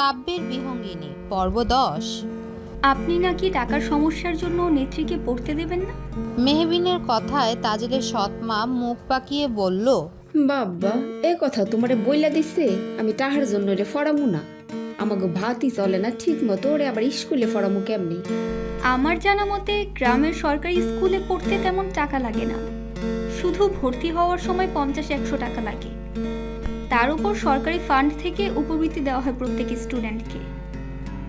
কাব্যের বিহঙ্গিনী পর্ব 10। আপনি নাকি টাকার সমস্যার জন্য নেত্রীকে পড়তে দেবেন না? মেহবিনের কথায় তাজেলের সৎমা মুখ পাকিয়ে বলল, বাবা এ কথা তোমারে বইলা দিছে আমি টাহার জন্য রে ফড়ামু না। আমাকে ভাতই চলে না ঠিক মতো, ওরে আবার স্কুলে ফড়ামু কেমনি? আমার জানা মতে গ্রামের সরকারি স্কুলে পড়তে তেমন টাকা লাগে না, শুধু ভর্তি হওয়ার সময় 50-100 টাকা লাগে। তার উপর সরকারি ফান্ড থেকে উপবৃত্তি দেওয়া হয় প্রত্যেক স্টুডেন্টকে।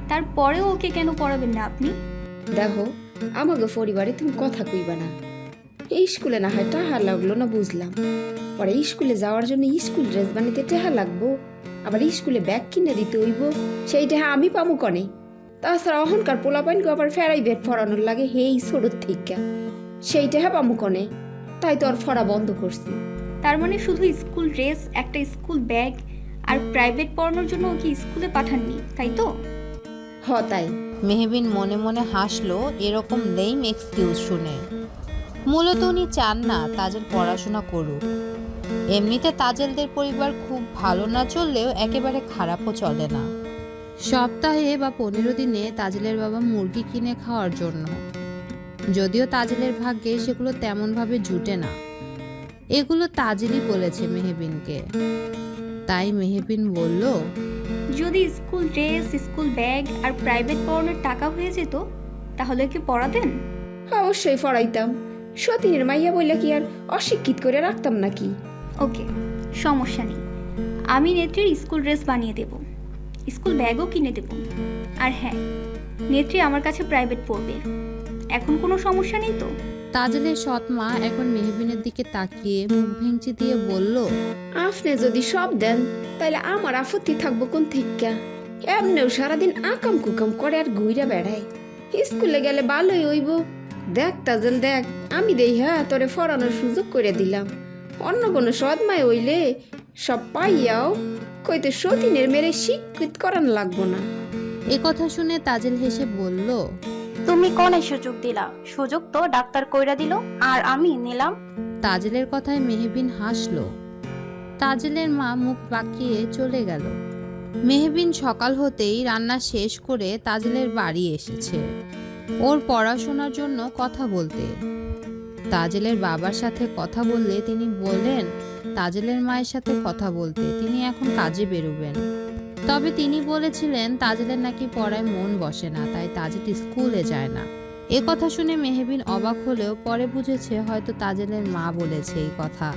তারপরেও ওকে কেন পড়াবেন না আপনি? দেখো, আমাকে পরিবারে তুমি কথা কইবা না। এই স্কুলে না হয় টাহা লাগলো না বুঝলাম, পরে স্কুলে যাওয়ার জন্য স্কুল ড্রেস বানাইতে টাহা লাগবো, আবার স্কুলে ব্যাগ কিনে দিতে হইব, সেই টাহা আমি পামু কনে? তাছাড়া অহংকার পোলাপাইনকে আবার ফেরাই বেট ফরানোর লাগে হেই ছোট থেকে, সেই টাহা পামু কনে? তাই তো আর ফরা বন্ধ করছি। তার মানে শুধু স্কুল ড্রেস, একটা স্কুল ব্যাগ আর প্রাইভেট পড়ানোর জন্য ওকে স্কুলে পাঠাননি, তাই তো? তাই। মেহবিন মনে মনে হাসলো এরকম লেম এক্সকিউজ শুনে। মূলত উনি চান না তাজেল পড়াশোনা করুক। এমনিতে তাজেলদের পরিবার খুব ভালো না চললেও একেবারে খারাপও চলে না। সপ্তাহে বা 15 দিনে তাজেলের বাবা মুরগি কিনে খাওয়ার জন্য, যদিও তাজেলের ভাগ্যে সেগুলো তেমনভাবে জুটে না। এগুলো তাজেলই বলেছে মেহবিনকে। তাই মেহবিন বলল, যদি স্কুল ড্রেস, স্কুল ব্যাগ আর প্রাইভেট পড়ানোর টাকা হয়ে যেত তাহলে কি পড়াতেন? অবশ্যই ফরাইতাম। সতীনের মাইয়া বইলা কি আর অশিক্ষিত করে রাখতাম নাকি? ওকে, সমস্যা নেই, আমি নেত্রীর স্কুল ড্রেস বানিয়ে দেব, স্কুল ব্যাগও কিনে দেব। আর হ্যাঁ, নেত্রী আমার কাছে প্রাইভেট পড়বে, এখন কোনো সমস্যা নেই তো? তাজেলের সৎমা এখন মেহবিনের দিকে তাকিয়ে মুখ ভেঙচি দিয়ে বলল, আপনি যদি সব দেন তাহলে আমার আপত্তি থাকবো কোন থেকে? এমনিও সারাদিন আকাম কুকাম করে আর ঘুইরা বেড়ায়, স্কুলে গেলে ভালোই হইব। দেখ তাজেল দেখ, আমি দেই তোরে ফরানোর সুযোগ করে দিলাম। অন্য কোনো সদমায় হইলে সব পাইয়াও কইতে সতীনের মেরে শিক্ষিত করান লাগবো না। এ কথা শুনে তাজেল হেসে বলল, তুমি কোন সুযোগ দিলা? সুযোগ তো ডাক্তার কইরা দিল আর আমি নিলাম। তাজেলের কথায় মেহবিন হাসলো। তাজেলের মা মুখ বাঁকিয়ে চলে গেল। মেহবিন সকাল হতেই রান্না শেষ করে তাজেলের বাড়ি এসেছে ওর পড়াশোনার জন্য কথা বলতে। তাজেলের বাবার সাথে কথা বললে তিনি বললেন তাজেলের মায়ের সাথে কথা বলতে, তিনি এখন কাজে বেরোবেন। তবে তিনি বলেছিলেন তাজেলের নাকি পড়ায় মন বসে না, তাই তাজেল স্কুলে যায় না। এ কথা শুনে মেহবিন অবাক হলেও পরে বুঝেছে হয়তো তাজেলের মা বলেছে এই কথা,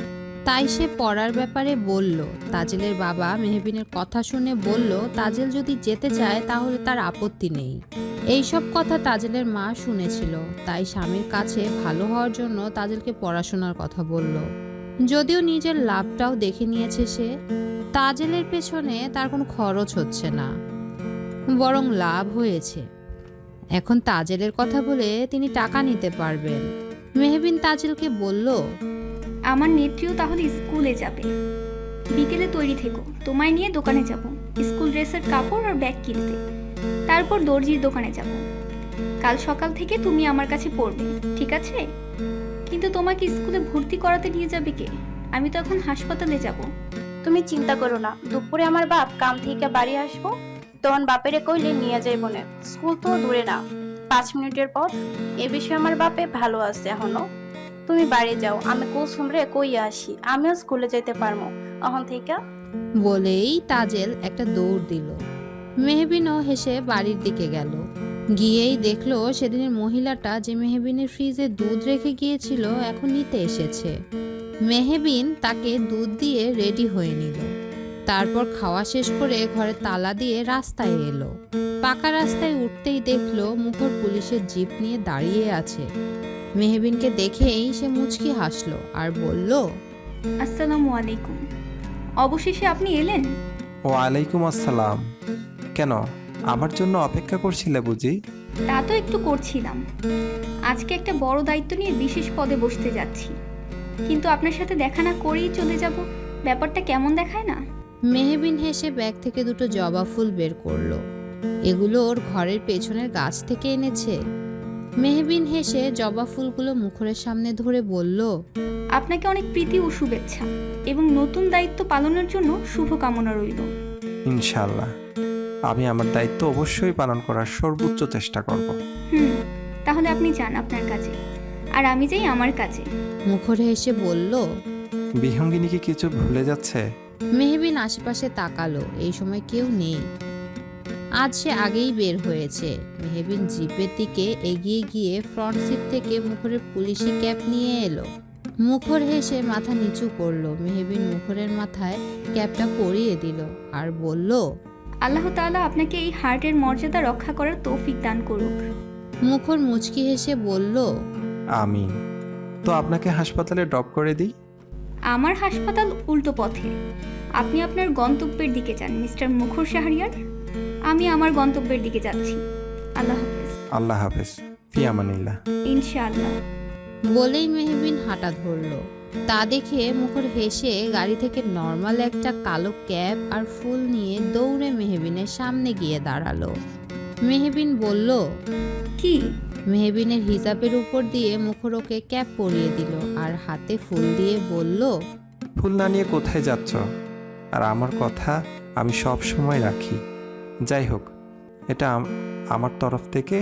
তাই সে পড়ার ব্যাপারে বলল। তাজেলের বাবা মেহবিনের কথা শুনে বলল তাজেল যদি যেতে চায় তাহলে তার আপত্তি নেই। এইসব কথা তাজেলের মা শুনেছিল, তাই স্বামীর কাছে ভালো হওয়ার জন্য তাজেলকে পড়াশোনার কথা বলল। যদিও নিজের লাভটাও দেখে নিয়েছে সে, তাজেলের পেছনে তার কোনো খরচ হচ্ছে না, বরং লাভ হয়েছে। এখন তাজেলের কথা বলে তিনি টাকা নিতে পারবেন। মেহবিন তাজেলকে বলল, আমার নেত্রীও তাহলে স্কুলে যাবে। বিকেলে তৈরি থেকো, তোমায় নিয়ে দোকানে যাব স্কুল ড্রেসের কাপড় আর ব্যাগ কিনতে, তারপর দর্জির দোকানে যাব। কাল সকাল থেকে তুমি আমার কাছে পড়বে, ঠিক আছে? কিন্তু তোমাকে স্কুলে ভর্তি করাতে নিয়ে যাবে কে? আমি তো এখন হাসপাতালে যাব। তুমি চিন্তা করো না, দুপুরে আমার বাপ কাম থেকে বাড়ি আসবো, তখন বাপেরে কইলে নিয়ে যাইব না। স্কুল তো দূরে না, 5 মিনিটের পথ। এ বিষয়ে আমার বাপে ভালো আছে এখনো। তুমি বাড়ি যাও, আমি কুসুম রে কইয়া আসি, আমিও স্কুলে যেতে পারবো এখন থেকে। বলেই তাজেল একটা দৌড় দিল। মেহবিনও হেসে বাড়ির দিকে গেল। গিয়েই দেখলো সেদিনের মহিলাটা যে মেহবিনের ফ্রিজে দুধ রেখে গিয়েছিল এখন নিতে এসেছে। মেহবিন তাকে দুধ দিয়ে রেডি হয়ে নিল। তারপর খাওয়া শেষ করে ঘরে তালা দিয়ে রাস্তায় এলো। পাকা রাস্তায় উঠতেই দেখলো মুখর পুলিশের জিপ নিয়ে দাঁড়িয়ে আছে। মেহবিনকে দেখেই সে মুচকি হাসলো আর বলল, আসসালামু আলাইকুম, অবশেষে আপনি এলেন। ওয়ালাইকুম আসসালাম। কেন, আমার জন্য অপেক্ষা করছিলে বুঝি? তা তো একটু করছিলাম। আজকে একটা বড় দায়িত্ব নিয়ে বিশেষ পদে বসতে যাচ্ছি, কিন্তু আপনার সাথে দেখা না করেই চলে যাব, ব্যাপারটা কেমন দেখায় না? মেহবিন হেসে ব্যাগ থেকে দুটো জবা ফুল বের করলো। এগুলো ওর ঘরের পেছনের গাছ থেকে এনেছে। মেহবিন হেসে জবা ফুলগুলো মুখরের সামনে ধরে বলল, আপনাকে অনেক প্রীতি ও শুভেচ্ছা এবং নতুন দায়িত্ব পালনের জন্য শুভকামনা রইল। ইনশাল্লাহ। আমি আমার দায়িত্ব অবশ্যই পালন করার সর্বোচ্চ চেষ্টা করব। তাহলে আপনি যান আপনার কাজে, আর আমি যাই আমার কাজে। মুখর হেসে বলল। বিহঙ্গিনী কি কিছু ভুলে যাচ্ছে? মেহবিন আশেপাশে তাকালো, এই সময় কেউ নেই। আজ সে আগেই বের হয়েছে। মেহবিন জিপের দিকে এগিয়ে গিয়ে ফ্রন্ট সিট থেকে মুখরের পুলিশি ক্যাপ নিয়ে এলো। মুখর হেসে মাথা নিচু করলো। মেহবিন মুখরের মাথায় ক্যাপটা পরিয়ে দিল আর বলল, আল্লাহ তাআলা আপনাকে এই হার্টের মর্যাদা রক্ষা করার তৌফিক দান করুক। মুখর মুচকি হেসে বলল, আমিন। তো আপনাকে হাসপাতালে ড্রপ করে দিই? আমার হাসপাতাল উল্টো পথে। আপনি আপনার গন্তব্যের দিকে যান মিস্টার মুখর শাহরিয়ার। আমি আমার গন্তব্যের দিকে যাচ্ছি। আল্লাহ হাফেজ। আল্লাহ হাফেজ। ফি আমানিল্লাহ। ইনশাআল্লাহ। বলেই মেহবিন হাঁটা ধরলো। তা দেখে মুখর হেসে গাড়ি থেকে নর্মাল একটা কালো ক্যাপ আর ফুল নিয়ে দৌড়ে মেহবিনের সামনে গিয়ে দাঁড়ালো। মেহবিন বলল, কি? মেহবিনের হিজাবের উপর দিয়ে মুখর ওকে ক্যাপ পরিয়ে দিল আর হাতে ফুল দিয়ে বলল, ফুল না নিয়ে কোথায় যাচ্ছ? আর আমার কথা আমি সব সময় রাখি। যাই হোক, এটা আমার তরফ থেকে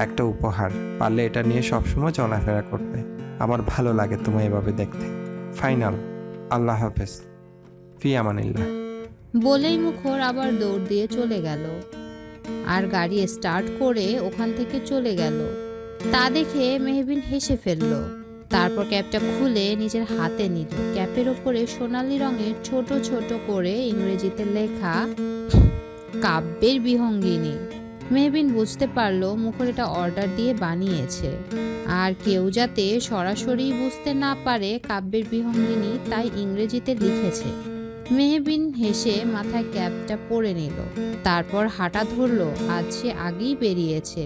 একটা উপহার। পারলে এটা নিয়ে সবসময় চলাফেরা করবে। আমার ভালো লাগে তোমায় এভাবে দেখতে। ফাইনাল। আল্লাহ হাফেজ। ফি আমানিল্লাহ। বলেই মুখর আবার দৌড় দিয়ে চলে গেল আর গাড়ি স্টার্ট করে ওখান থেকে চলে গেল। তা দেখে মেহবিন হেসে ফেলল। তারপর ক্যাপটা খুলে নিজের হাতে নিল। ক্যাপের ওপরে সোনালী রঙের ছোট ছোট করে ইংরেজিতে লেখা কাব্যের বিহঙ্গিনী। মেহবিন বুঝতে পারলো মুখর এটা অর্ডার দিয়ে বানিয়েছে, আর কেউ যাতে সরাসরি বুঝতে না পারে কাব্যের বিহঙ্গিনী, তাই ইংরেজিতে লিখেছে। মেহবিন হেসে মাথায় ক্যাপটা পরে নিল। তারপর হাঁটা ধরলো। আজ সে আগেই বেরিয়েছে।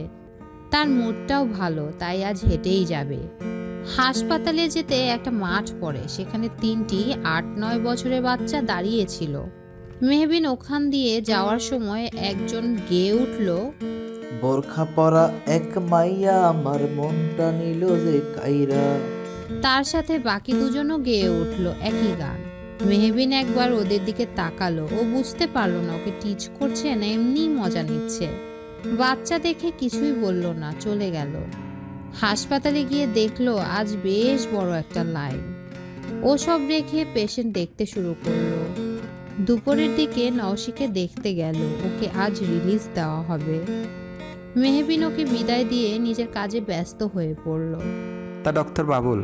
তার মুডটাও ভালো, তাই আজ হেঁটেই যাবে। হাসপাতালে যেতে একটা মাঠ পড়ে, সেখানে 3টি 8-9 বছরের বাচ্চা দাঁড়িয়েছিল। মেহবিন ওখান দিয়ে যাওয়ার সময় একজন গেয়ে উঠল, বোরখা পরা এক মাইয়া আমার মনটা নিল যে কাইরা। তার সাথে বাকি দুজনও গেয়ে উঠল একই গান। মেহবিন একবার ওদের দিকে তাকালো। ও বুঝতে পারলো না ওকে টিচ করছে না এমনি মজা নিচ্ছে। বাচ্চা দেখে কিছুই বলল না, চলে গেল। হাসপাতালে গিয়ে দেখলো আজ বেশ বড় একটা লাইন। ও সব রেখে পেশেন্ট দেখতে শুরু করলো। দুপুরের দিকে নওশিকে দেখতে গেল। ওকে আজ রিলিজ দেওয়া হবে। মেহবিন ওকে বিদায় দিয়ে নিজের কাজে ব্যস্ত হয়ে পড়ল। তা ডক্টর বাবুল,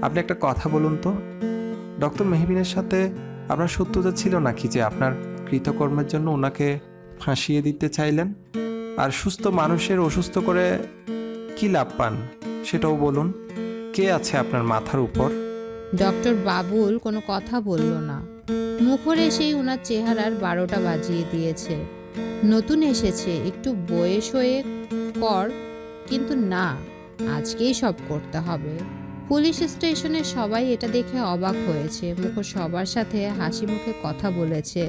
আপনি একটা কথা বলুন তো। ডক্টর মেহবিনের সাথে আপনার শত্রুতা ছিল নাকি যে আপনার কৃতকর্মের জন্য ওনাকে ফাঁসিয়ে দিতে চাইলেন? আর সুস্থ মানুষের অসুস্থ করে কি লাভ পান সেটাও বলুন। কে আছে আপনার মাথার উপর? ডক্টর বাবুল কোনো কথা বলল না। মুখর এসেই ওনার চেহারার 12টা বাজিয়ে দিয়েছে। নতুন এসেছে, একটু বয়স হয়ে কর, কিন্তু না, আজকেই সব করতে হবে। পুলিশ স্টেশনে সবাই এটা দেখে অবাক হয়েছে। মুখর সবার সাথে হাসি মুখে কথা বলেছে।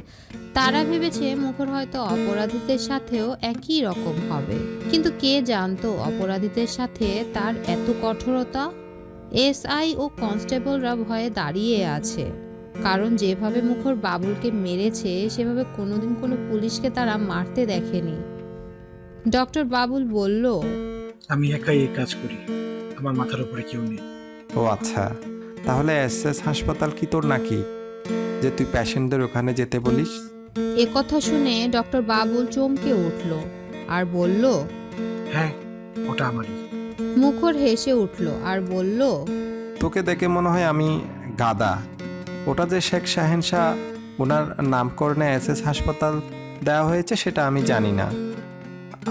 তারা ভেবেছে মুখর হয়তো অপরাধীদের সাথেও একই রকম হবে, কিন্তু কে জানতো অপরাধীদের সাথে তার এত কঠোরতা। এসআই ও কনস্টেবলরা ভয়ে দাঁড়িয়ে আছে, কারণ যেভাবে মুখর বাবুলকে মেরেছে সেভাবে কোনোদিন কোনো পুলিশকে তারা মারতে দেখেনি। ডক্টর বাবুল বলল, আমি একাই এই কাজ করি, আমার মাথার উপরে কেউ নেই। ও আচ্ছা, তাহলে এসএস হাসপাতাল কি তোর নাকি যে তুই পেশেন্টদের ওখানে যেতে বলিস? এ কথা শুনে ডক্টর বাবুল চমকে উঠল আর বলল, হ্যাঁ, ওটা আমারই। মুখর হেসে উঠল আর বলল, তোকে দেখে মনে হয় আমি গাদা। ওটা যে শেখ শাহেনশাহ ওনার নামকরণে এসএস হাসপাতাল দেওয়া হয়েছে সেটা আমি জানি না।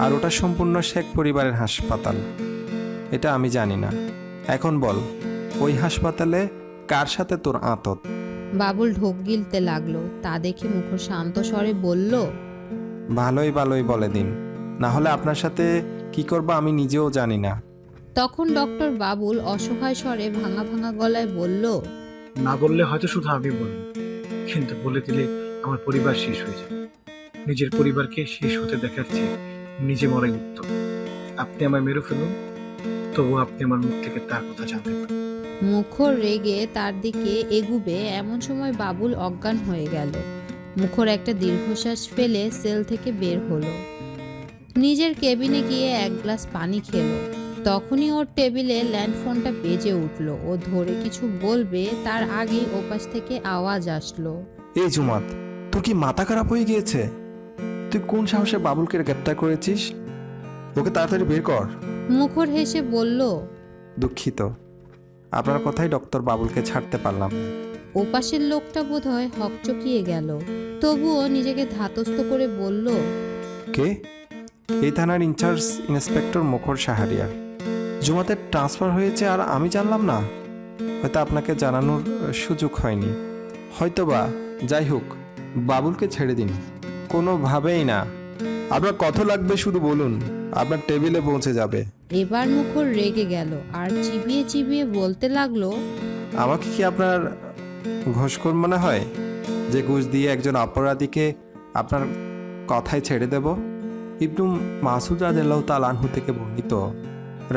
আর ওটা সম্পূর্ণ শেখ পরিবারের হাসপাতাল, এটা আমি জানি না। এখন বল, ওই হাসপাতালে কার সাথে তোর আঁতত? বাবুল ঢোক গিলতে লাগলো। তা দেখে মুখর শান্ত স্বরে বলল, ভালোই ভালোই বলে দিন, না হলে আপনার সাথে কি করব আমি নিজেও জানি না। তখন ডক্টর বাবুল অসহায় স্বরে ভাঙা ভাঙা গলায় বলল, না বললে হয়তো শুধু আমি বলবো, কিন্তু বলে দিলে আমার পরিবার শেষ হয়ে যাবে। নিজের পরিবারকে শেষ হতে দেখার চেয়ে নিজে মরাই উত্তম। আপনি আমায় মেরে ফেলুন, তবু আপনি আমার মুখ থেকে তার কথা জানতে পারেন। মুখর রেগে তার দিকে এগুবে, এমন সময় বাবুল অজ্ঞান হয়ে গেল। মুখর একটা দীর্ঘশ্বাস ফেলে সেল থেকে বের হলো। নিজের কেবিনে গিয়ে এক গ্লাস পানি খেলো। তখনই ওর টেবিলে ল্যান্ডফোনটা বেজে উঠল। ও ধরে কিছু বলবে তার আগেই ওপাশ থেকে আওয়াজ আসলো। এই জুমাত, তোর কি মাথা খারাপ হয়ে গিয়েছে? তুই কোন সাহসে বাবুলকে গ্রেপ্তার করেছিস? ওকে তাড়াতাড়ি বের কর। মুখর হেসে বলল, দুঃখিত, আপনার কথাই ডক্টর বাবুলকে ছাড়তে পারলাম না। ওপাশের লোকটা বোধহয় হকচকিয়ে গেল, তবুও নিজেকে ধাতস্থ করে বলল, কে? এই থানার ইনচার্জ ইন্সপেক্টর মুখর সাহারিয়ার। জুমাতের ট্রান্সফার হয়েছে আর আমি জানলাম না? হয়তো আপনাকে জানানোর সুযোগ হয়নি, হয়তোবা। যাই হোক, বাবুলকে ছেড়ে দিন। কোনোভাবেই না। আপনার কত লাগবে শুধু বলুন, আপনার টেবিলে পৌঁছে যাবে। এবার মুখর রেগে গেল আর চিবিয়ে চিবিয়ে বলতে লাগলো, আমাকে কি আপনার ঘুষখোর মনে হয় যে ঘুষ দিয়ে একজন অপরাধীকে আপনার কথায় ছেড়ে দেব? ইবনু মাসুদ রাদিয়াল্লাহু তাআলা আনহু থেকে বর্ণিত,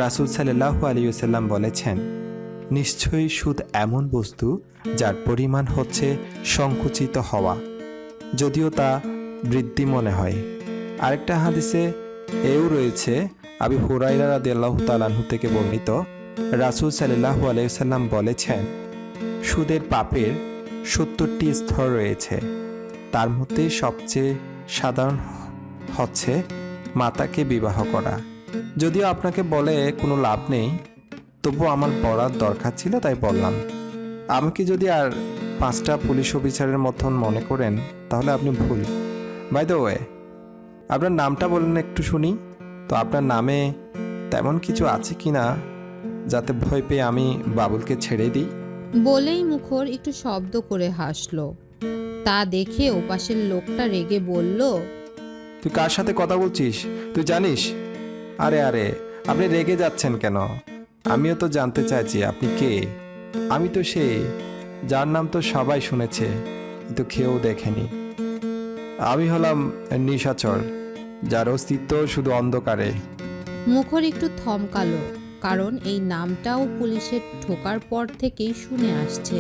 রাসূল সাল্লাল্লাহু আলাইহি ওয়াসাল্লাম বলেছেন, নিশ্চয়ই সুদ এমন বস্তু যার পরিমাণ হচ্ছে সংকুচিত হওয়া, যদিও তা বৃদ্ধি মনে হয়। আরেকটা হাদিসে এও রয়েছে, আবু হুরায়রা রাদিয়াল্লাহু তাআলা আনহু থেকে বর্ণিত, রাসূল সাল্লাল্লাহু আলাইহি ওয়াসাল্লাম বলেছেন, সুদের পাপের 70টি স্তর রয়েছে, তার মধ্যে সবচেয়ে সাধারণ হচ্ছে মাতাকে বিবাহ করা। যদিও আপনাকে বলে কোনো লাভ নেই, তবু আমার বলার দরকার ছিল, তাই বললাম। আমাকে যদি আর 5টা পুলিশ অফিসারের মতন মনে করেন তাহলে আপনি ভুল। বাই দ্য ওয়ে, আপনার নামটা বলেন একটু শুনি তো। আপনার নামে তেমন কিছু আছে কি না যাতে ভয় পেয়ে আমি বাবুলকে ছেড়ে দিই? বলেই মুখর একটু শব্দ করে হাসলো। তা দেখে ওপাশের লোকটা রেগে বলল, তুই কার সাথে কথা বলছিস তুই জানিস? আরে আরে, আপনি রেগে যাচ্ছেন কেন? আমিও তো জানতে চাইছি আপনি কে। আমি তো সেই যার নাম তো সবাই শুনেছে কিন্তু কেউ দেখেনি। আমি হলাম নিশাচর, যার অস্তিত্ব শুধু অন্ধকারে। মুখর একটু থমকালো, কারণ এই নামটাও পুলিশের ঢোকার পর থেকেই শুনে আসছে।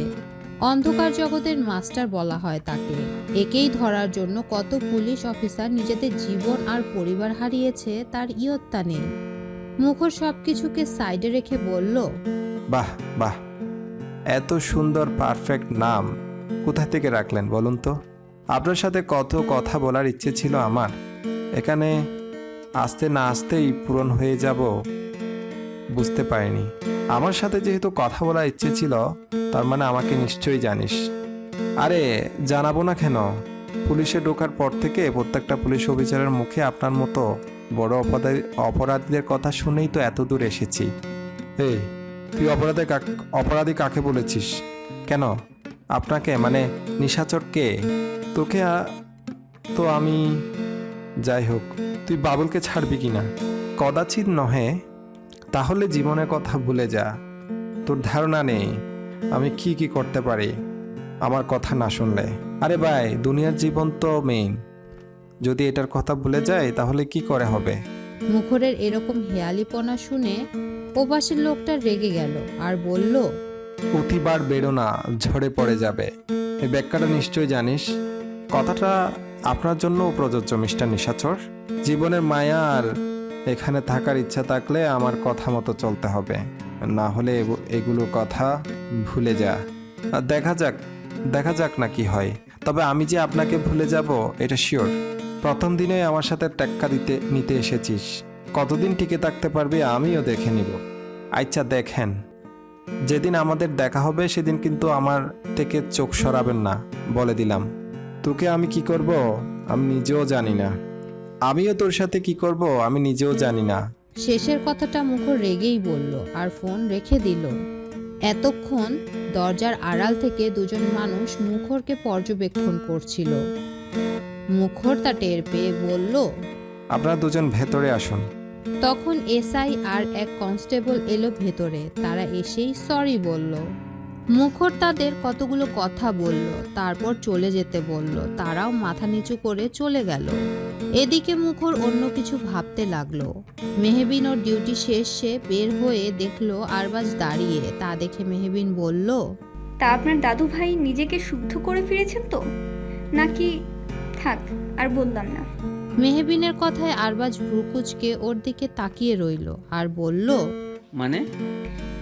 অন্ধকার জগতের মাস্টার বলা হয় তাকে। একেই ধরার জন্য কত পুলিশ অফিসার নিজেদের জীবন আর পরিবার হারিয়েছে তার ইয়ত্তা নেই। মুখর সবকিছুকে সাইডে রেখে বলল, বাহ বাহ, এত সুন্দর পারফেক্ট নাম কোথা থেকে রাখলেন বলুন তো? আপনার সাথে কত কথা বলার ইচ্ছে ছিল আমার, এখানে আসতে না আসতেই পূরণ হয়ে যাব বুঝতে পারিনি। আমার সাথে যেহেতু কথা বলার ইচ্ছে ছিল, তার মানে আমাকে নিশ্চয়ই জানিস। আরে জানাবো না কেন? পুলিশে ঢোকার পর থেকে প্রত্যেকটা পুলিশ অফিসারের মুখে আপনার মতো বড় অপরাধীদের কথা শুনেই তো এত দূর এসেছি। এই, তুই অপরাধী কাকে বলেছিস? কেন আপনাকে, মানে নিশাচরকে? তোকে তো আমি। যাই হোক, তুই বাবুলকে ছাড়বি কিনা? কদাচিৎ নহে, তাহলে জীবনের কথা ভুলে যা। তোর ধারণা নেই আমি কি কি করতে পারি আমার কথা না শুনলে। আরে ভাই, দুনিয়ার জীবন তো মেইন, যদি এটার কথা ভুলে যায় তাহলে কি করে হবে? মুখরের এরকম হেয়ালিপনা শুনে ওপাশের লোকটা রেগে গেল আর বলল, অতিবার বেরো না, ঝরে পড়ে যাবে। এই ব্যাখ্যাটা নিশ্চয়ই জানিস। কথাটা আপনার জন্যও প্রযোজ্য মিস্টার নিশাচর। জীবনের মায়া আর এখানে থাকার ইচ্ছা থাকলে আমার কথা মতো চলতে হবে, না হলে এগুলো কথা ভুলে যা। আর দেখা যাক না কি হয়। তবে আমি যে আপনাকে ভুলে যাব এটা শিওর। প্রথম দিনে আমার সাথে টেক্কা নিতে এসেছিস, কতদিন টিকে থাকতে পারবি আমিও দেখে নিব। আচ্ছা দেখেন, যেদিন আমাদের দেখা হবে সেদিন কিন্তু আমার থেকে চোখ সরাবেন না, বলে দিলাম। তোকে আমি কি করব আমি নিজেও জানি না, আমিও তোর সাথে কি করব আমি নিজেও জানি না। শেষের কথাটা মুখর রেগেই বলল আর ফোন রেখে দিল। এতক্ষণ দরজার আড়াল থেকে দুজন মানুষ মুখরকে পর্যবেক্ষণ করছিল। মুখর তা টের পেয়ে বলল, আপনারা দুজন ভেতরে আসুন। তখন এসআই আর এক কনস্টেবল এলো ভেতরে। তারা এসেই সরি বলল। মুখর তাদের কতগুলো কথা বলল, তারপর চলে যেতে বলল। তারাও মাথা নিচু করে চলে গেল। এদিকে মুখর অন্য কিছু ভাবতে লাগলো। মেহবিন ওর ডিউটি শেষে বের হয়ে দেখলো আরবাজ দাঁড়িয়ে। তা দেখে মেহবিন বলল, তা আপনার দাদু ভাই নিজেকে শুদ্ধ করে ফিরেছেন তো? নাকি থাক আর বললাম না। মেহবিনের কথায় আরবাজ ভ্রুকুচকে ওর দিকে তাকিয়ে রইল আর বলল, মানে?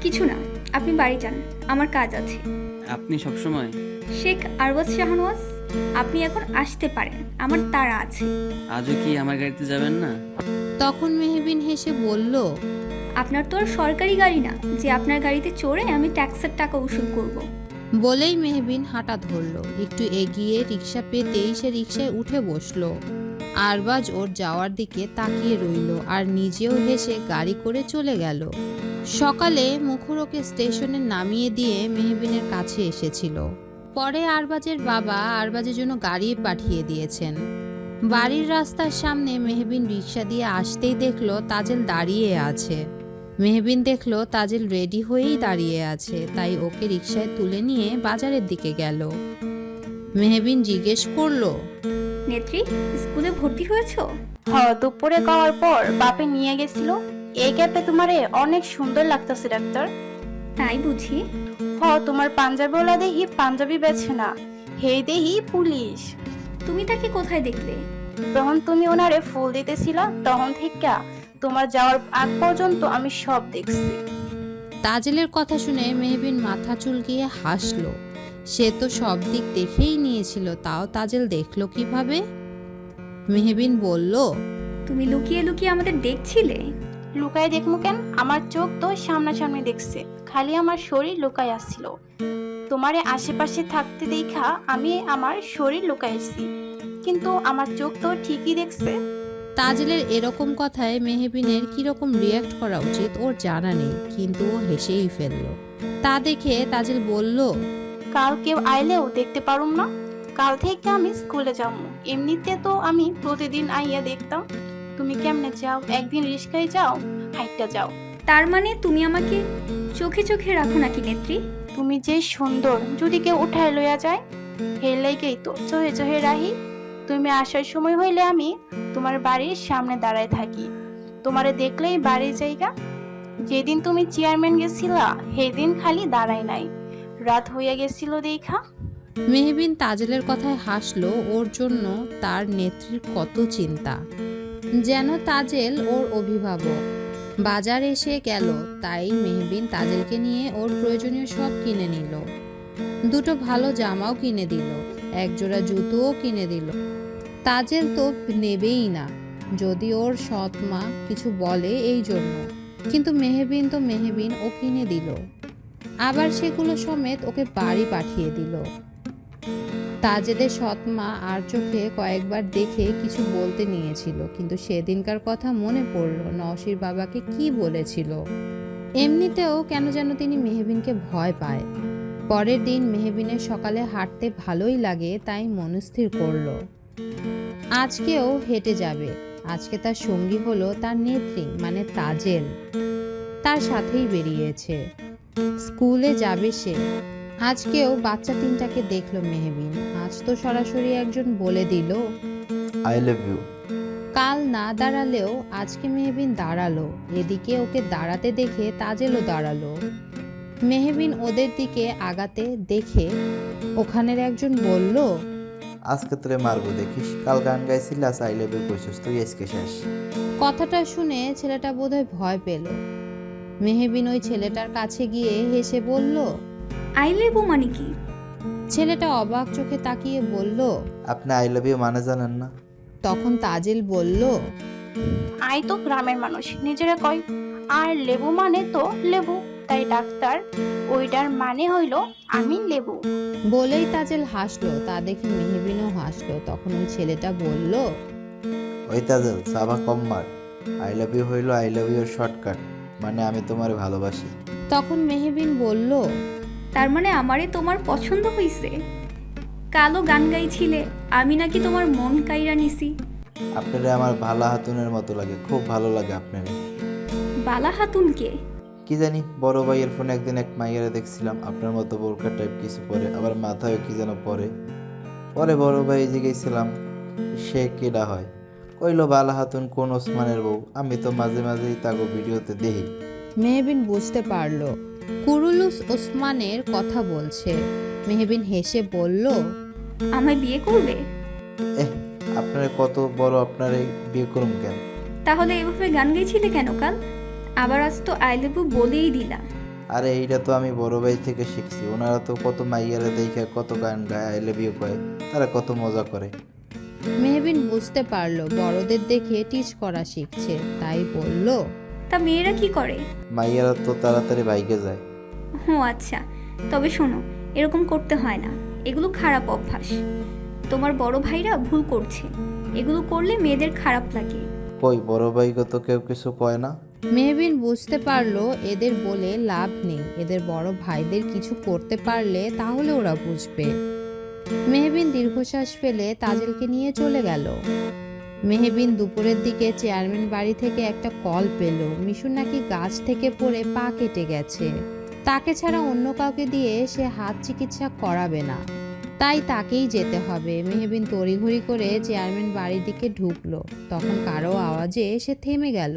কিছু না, আপনি বাড়ি যান, আমার কাজ আছে। আপনি সবসময়? শেখ আরবাজ শাহনওয়াজ, আপনি এখন আসতে পারেন, আমার তাড়া আছে। আজও কি আমার গাড়িতে যাবেন না? তখন মেহবিন হেসে বলল, আপনার তো আর সরকারি গাড়ি না যে আপনার গাড়িতে চড়ে আমি ট্যাক্সের টাকা উসুল করব। বলেই মেহবিন হাঁটা ধরলো। একটু এগিয়ে রিক্সা পেতেই সে রিক্সায় উঠে বসলো। আরবাজ ওর যাওয়ার দিকে তাকিয়ে রইল আর নিজেও হেসে গাড়ি করে চলে গেল। সকালে মুখর ওকে স্টেশনে নামিয়ে দিয়ে মেহবিনের কাছে এসেছিল। পরে আরবাজের বাবা আরবাজের জন্য গাড়ি পাঠিয়ে দিয়েছেন। বাড়ির রাস্তার সামনে মেহবিন রিক্সা দিয়ে আসতেই দেখলো তাজেল দাঁড়িয়ে আছে। মেহবিন দেখলো তাজেল রেডি হয়েই দাঁড়িয়ে আছে, তাই ওকে রিক্সায় তুলে নিয়ে বাজারের দিকে গেল। মেহবিন জিজ্ঞেস করলো, নেত্রী, স্কুলে ভর্তি হয়েছো? দুপুরে খাওয়ার পর বাপে নিয়ে গেছিল। এই ক্যাপে তোমারে অনেক সুন্দর লাগতেছে ডাক্তার। তাই বুঝি? তোমার পাঞ্জাবিওয়ালা দেহি পাঞ্জাবি বেছে না, হে দেহি পুলিশ। তুমি তাকে কোথায় দেখলে? যখন তুমি ওনারে ফুল দিতেছিলা তখন থেকে তোমার যাওয়ার আগ পর্যন্ত আমি সব দেখছি। তাজেলের কথা শুনে মেহবিন মাথা চুলকিয়ে হাসলো। সে তো সব দিক দেখেই নিয়েছিল, তাও তাজেল দেখলো কিভাবে? মেহবিন বলল, তুমি লুকিয়ে লুকিয়ে আমাদের দেখছিলে? লুকায় দেখমু কেন? আমার চোখ তো সামনাসামনি দেখছে, খালি আমার শরীর লুকায় আসছিল। তোমারে আশেপাশে থাকতে দেখা আমি আমার শরীর লুকাইছি, কিন্তু আমার চোখ তো ঠিকই দেখছে। তাজেলের এরকম কথায় মেহবিনের কিরকম রিয়াক্ট করা উচিত ওর জানা নেই, কিন্তু ও হেসেই ফেললো। তা দেখে তাজেল বলল, কাল কেউ আইলেও দেখতে পারুম না। কাল থেকে আমি স্কুলে যাবো। এমনিতে তো আমি প্রতিদিন আইয়া দেখতাম। তুমি কেমনে যাও? একদিন রিস্কায় যাও, হাইটটা যাও। তার মানে তুমি আমাকে চোখে চোখে রাখো নাকি নেত্রী? তুমি যে সুন্দর, যদি কেউ উঠায় লইয়া যায় হে লেগেই তো চোহে চোহে রাহি। তুমি আসার সময় হইলে আমি তোমার বাড়ির সামনে দাঁড়ায় থাকি, তোমারে দেখলেই বাড়ির জায়গা। যেদিন তুমি চেয়ারম্যান গেছিলা সেদিন খালি দাঁড়াই নাই, রাত হইয়া গেছিল দেখা। মেহবিন তাজেলের কথায় হাসলো। ওর জন্য তার নেত্রীর কত চিন্তা, যেন তাজেল ওর অভিভাবক। বাজার এসে গেল, তাই মেহবিন তাজেলকে নিয়ে ওর প্রয়োজনীয় সব কিনে নিল। দুটো ভালো জামাও কিনে দিল, একজোড়া জুতোও কিনে দিল। তাজেল তো নেবেই না, যদি ওর সৎ মা কিছু বলে এই জন্য, কিন্তু মেহবিন তো মেহবিন, ও কিনে দিল। আবার সেগুলো সমেত ওকে বাড়ি পাঠিয়ে দিল। তাজেলের সৎ মা আর চোখে কয়েকবার দেখে কিছু বলতে নিয়েছিল, কিন্তু সেদিনকার কথা মনে পড়ল নওশীর বাবাকে কি বলেছিল। এমনিতেও কেন যেন তিনি মেহবিনকে ভয় পায়। পরের দিন মেহবিনের সকালে হাঁটতে ভালোই লাগে, তাই মনস্থির করলো আজকেও হেঁটে যাবে। আজকে তার সঙ্গী হলো তার নেত্রী মানে তাজেল, তার সাথেই বেরিয়েছে। স্কুলে যাবে সে। আজকেও বাচ্চা তিনটাকে দেখলো মেহবিন। আজ তো সরাসরি একজন বলে দিল আই লাভ ইউ। কাল না দাঁড়ালেও আজকে মেহবিন দাঁড়ালো। এদিকে ওকে দাঁড়াতে দেখে তাজেলও দাঁড়ালো। মেহবিন ওদের দিকে আগাতে দেখে ওখানের একজন বলল, আজকে তোরে মারবো দেখিস। কাল গান গাইছিলি, আজ আই লাভ ইউ কইছিস, তুই আজকে শেষ। কথাটা শুনে ছেলেটা বোধহয় ভয় পেল। মেহবিন ওই ছেলেটার কাছে গিয়ে হেসে বলল, আই লেবু মানে কি? ছেলেটা অবাক চোখে তাকিয়ে বলল, আপনি আই লাভ ইউ মানে জানেন না? তখন তাজেল বলল, আই তো গ্রামের মানুষ, নিজেরা কয়। আর লেবু মানে তো লেবু, তাই ডাক্তার ওইটার মানে হইল আমি লেবু। বলেই তাজেল হাসলো। তা দেখে মেহবিনও হাসলো। তখন ওই ছেলেটা বলল, ওই তাজেল সাবা কম মার। আই লাভ ইউ হইল আই লাভ ইউর শর্টকাট, মানে আমি তোমারে ভালোবাসি। তখন মেহবিন বলল, তার মানে আমারে তোমার পছন্দ হইছে? কালো গান গাইছিলে, আমি নাকি তোমার মন কাইরা নিছি। আপনারে আমার ভালা হাতুনের মতো লাগে, খুব ভালো লাগে আপনারে। বালা হাতুনকে? কি জানি, বড় ভাইয়ের ফোনে একদিন এক মাইয়ারে দেখছিলাম আপনার মতো বোরকা টাইপ কিছু পরে, আবার মাথায় কি যেন পরে। পরে বড় ভাই জিজ্ঞেছিলাম সে কেডা হয়, কইলো বালা হাতুন কোন ওসমানের বউ। আমি তো মাঝে মাঝেই তাগো ভিডিওতে দেখি। মেহবিন বুঝতে পারলো কুরুলুস ওসমানের কথা বলছে। মেহবিন হেসে বলল, আমায় বিয়ে করবে? আপনারা কত বড়, আপনারে বিয়ে করুম কেন? তাহলে এভাবে গান গাইছিলে কেন কাল? আবার আজ তো আই লাভ ইউ বলেই দিলা। আরে এইটা তো আমি বড় ভাই থেকে শিখছি। ওনারা তো কত মাইয়ারে দেখে কত গান গায়, আই লাভ ইউ কয়, তারা কত মজা করে। মেহবিন বুঝতে পারলো বড়দের দেখে টিচ করা শিখছে, তাই বলল, তা মেয়েরা কি করে? মাইয়ারা তো তাড়াতাড়ি বাইকে যায়। ও আচ্ছা, তবে শোনো, এরকম করতে হয় না, এগুলো খারাপ অভ্যাস। তোমার বড় ভাইরা ভুল করছে, এগুলো করলে মেয়েদের খারাপ লাগে। কই বড় ভাইকে তো কেউ কিছু কয় না। মেহবিন বুঝতে পারলো এদের বলে লাভ নেই, এদের বড় ভাইদের কিছু করতে পারলে তাহলে ওরা বুঝবে। মেহবিন দীর্ঘশ্বাস ফেলে তাজেলকে নিয়ে চলে গেল। মেহবিন দুপুরের দিকে চেয়ারম্যান বাড়ি থেকে একটা কল পেল, মিশুর নাকি গাছ থেকে পড়ে পা কেটে গেছে। তাকে ছাড়া অন্য কাউকে দিয়ে সে হাত চিকিৎসা করাবে না, তাই তাকেই যেতে হবে। মেহবিন তড়িঘড়ি করে চেয়ারম্যান বাড়ির দিকে ঢুকলো, তখন কারো আওয়াজে সে থেমে গেল।